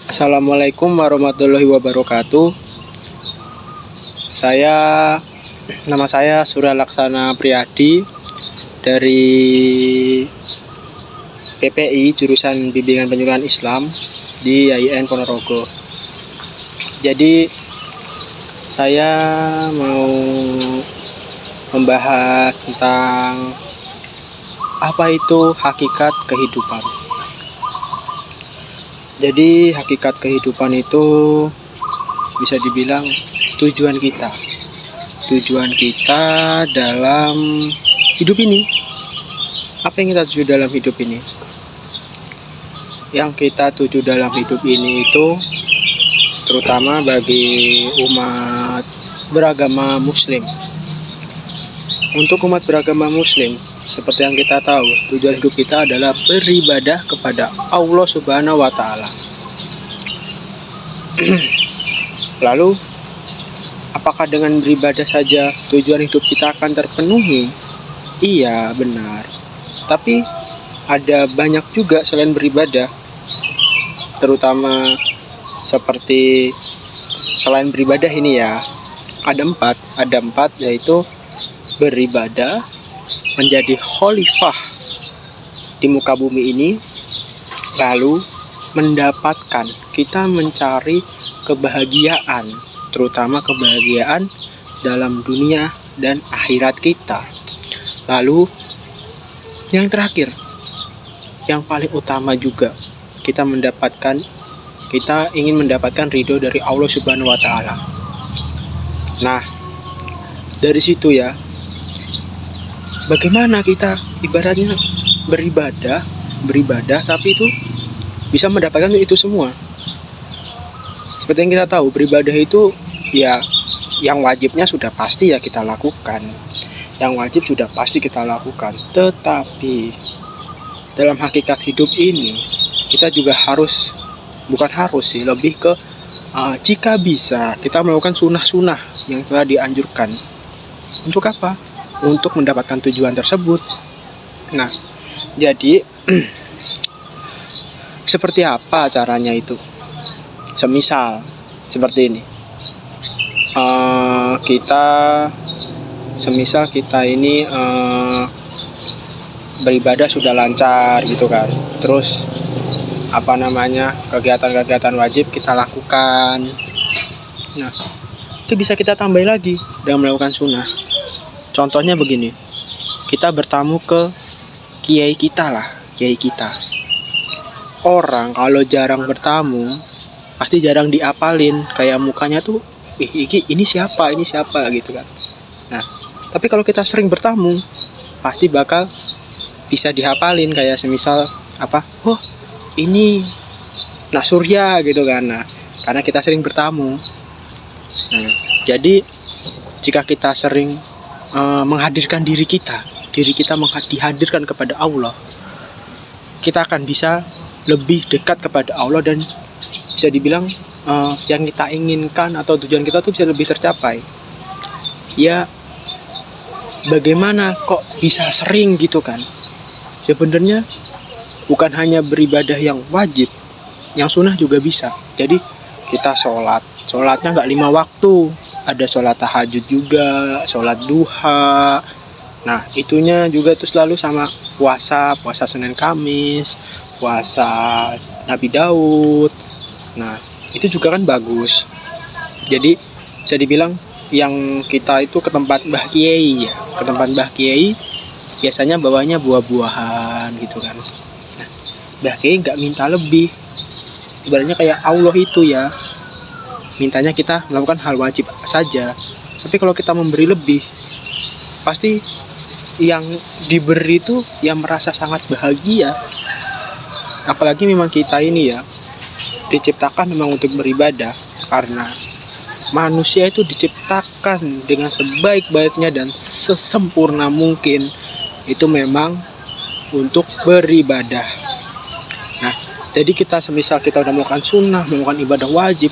Assalamualaikum warahmatullahi wabarakatuh. Saya Nama saya Surya Laksana Priyadi dari PPI jurusan Bimbingan Penyuluhan Islam di YIN Ponorogo. Jadi saya mau membahas tentang apa itu hakikat kehidupan. Jadi hakikat kehidupan itu bisa dibilang tujuan kita dalam hidup ini. Apa yang kita tuju dalam hidup ini? Yang kita tuju dalam hidup ini itu terutama bagi umat beragama muslim. Untuk umat beragama muslim, seperti yang kita tahu, tujuan hidup kita adalah beribadah kepada Allah Subhanahu wa Ta'ala. Lalu, apakah dengan beribadah saja tujuan hidup kita akan terpenuhi? Iya, benar. Tapi ada banyak juga selain beribadah, terutama seperti selain beribadah ini ya, ada empat, yaitu beribadah, menjadi khalifah di muka bumi ini, lalu kita mencari kebahagiaan, terutama kebahagiaan dalam dunia dan akhirat kita. Lalu yang terakhir, yang paling utama juga, kita ingin mendapatkan ridho dari Allah Subhanahu wa Ta'ala. Nah, dari situ ya, bagaimana kita ibaratnya beribadah tapi itu bisa mendapatkan itu semua. Seperti yang kita tahu, beribadah itu ya yang wajibnya sudah pasti ya kita lakukan. Yang wajib sudah pasti kita lakukan. Tetapi dalam hakikat hidup ini kita juga lebih ke jika bisa kita melakukan sunnah-sunnah yang telah dianjurkan. Untuk apa? Untuk mendapatkan tujuan tersebut. Nah, jadi seperti apa caranya itu? Semisal seperti ini, kita ini beribadah sudah lancar gitu kan. Terus kegiatan-kegiatan wajib kita lakukan. Nah, itu bisa kita tambah lagi dengan melakukan sunnah. Contohnya begini, kita bertamu ke kiai kita. Orang kalau jarang bertamu, pasti jarang diapalin, kayak mukanya tuh, ini siapa gitu kan. Nah, tapi kalau kita sering bertamu, pasti bakal bisa dihafalin, kayak semisal ini Nak Surya gitu kan. Nah, karena kita sering bertamu. Nah, jadi jika kita sering menghadirkan diri kita dihadirkan kepada Allah, kita akan bisa lebih dekat kepada Allah dan bisa dibilang yang kita inginkan atau tujuan kita tuh bisa lebih tercapai. Ya, bagaimana kok bisa sering gitu kan? Sebenarnya bukan hanya beribadah yang wajib, yang sunnah juga bisa. Jadi kita sholatnya nggak 5 waktu, ada sholat tahajud juga, sholat duha. Nah, itunya juga tuh selalu sama puasa Senin Kamis, puasa Nabi Daud. Nah, itu juga kan bagus. Jadi bisa dibilang yang kita itu ke tempat Mbah Kiai ya. Ke tempat Mbah Kiai biasanya bawanya buah-buahan gitu kan. Nah, Mbah Kiai nggak minta lebih. Ibaratnya kayak Allah itu ya, mintanya kita melakukan hal wajib saja. Tapi kalau kita memberi lebih, pasti yang diberi itu yang merasa sangat bahagia. Apalagi memang kita ini ya diciptakan memang untuk beribadah, karena manusia itu diciptakan dengan sebaik-baiknya dan sesempurna mungkin itu memang untuk beribadah. Nah, jadi semisal kita udah melakukan sunnah, melakukan ibadah wajib,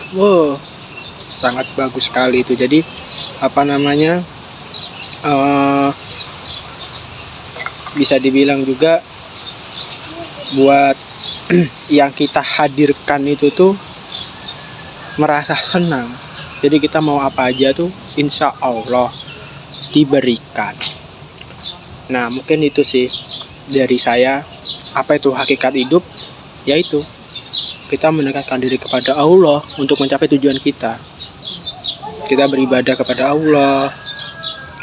sangat bagus sekali itu. Jadi bisa dibilang juga buat yang kita hadirkan itu tuh merasa senang. Jadi kita mau apa aja tuh insya Allah diberikan. Nah mungkin itu sih dari saya. Apa itu hakikat hidup? Yaitu kita mendekatkan diri kepada Allah untuk mencapai tujuan kita. Kita beribadah kepada Allah,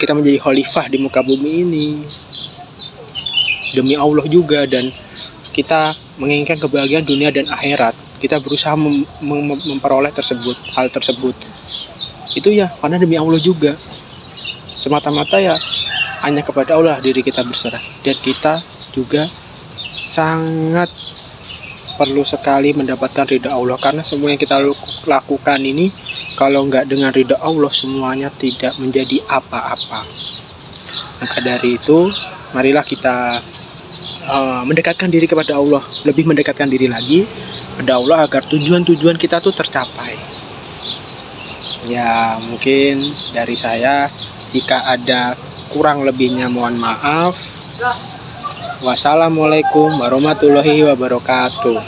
kita menjadi khalifah di muka bumi ini demi Allah juga, dan kita menginginkan kebahagiaan dunia dan akhirat. Kita berusaha memperoleh hal tersebut. Itu ya karena demi Allah juga. Semata-mata ya hanya kepada Allah diri kita berserah. Dan kita juga sangat perlu sekali mendapatkan ridha Allah, karena semua yang kita lakukan ini kalau nggak dengan ridha Allah semuanya tidak menjadi apa-apa. Maka dari itu marilah kita mendekatkan diri kepada Allah, lebih mendekatkan diri lagi kepada Allah agar tujuan-tujuan kita tuh tercapai. Ya mungkin dari saya, jika ada kurang lebihnya mohon maaf. Wassalamualaikum warahmatullahi wabarakatuh.